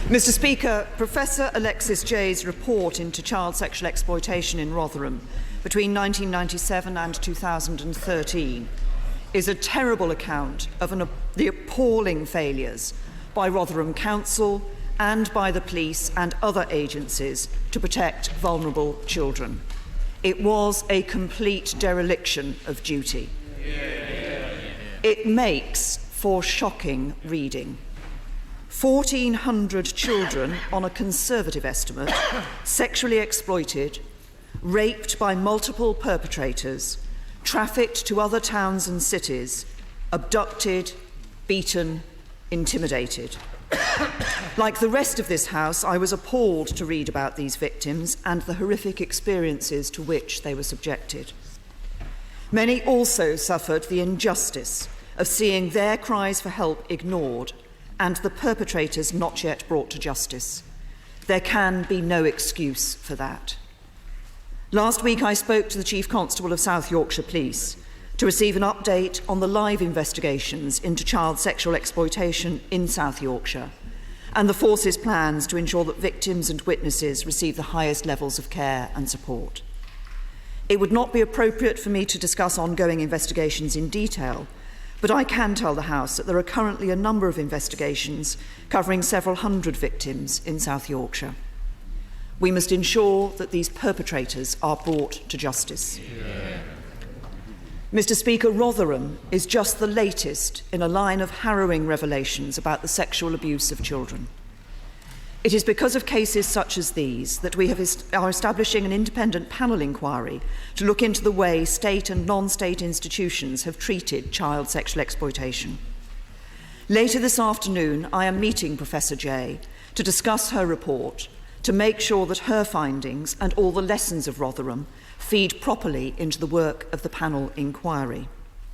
Mr. Speaker, Professor Alexis Jay's report into child sexual exploitation in Rotherham between 1997 and 2013 is a terrible account of the appalling failures by Rotherham Council and by the police and other agencies to protect vulnerable children. It was a complete dereliction of duty. It makes for shocking reading. 1,400 children, on a conservative estimate, sexually exploited, raped by multiple perpetrators, trafficked to other towns and cities, abducted, beaten, intimidated. Like the rest of this House, I was appalled to read about these victims and the horrific experiences to which they were subjected. Many also suffered the injustice of seeing their cries for help ignored and the perpetrators not yet brought to justice. There can be no excuse for that. Last week I spoke to the Chief Constable of South Yorkshire Police to receive an update on the live investigations into child sexual exploitation in South Yorkshire and the force's plans to ensure that victims and witnesses receive the highest levels of care and support. It would not be appropriate for me to discuss ongoing investigations in detail, but I can tell the House that there are currently a number of investigations covering several hundred victims in South Yorkshire. We must ensure that these perpetrators are brought to justice. Mr. Speaker, Rotherham is just the latest in a line of harrowing revelations about the sexual abuse of children. It is because of cases such as these that we are establishing an independent panel inquiry to look into the way state and non-state institutions have treated child sexual exploitation. Later this afternoon, I am meeting Professor Jay to discuss her report to make sure that her findings and all the lessons of Rotherham feed properly into the work of the panel inquiry.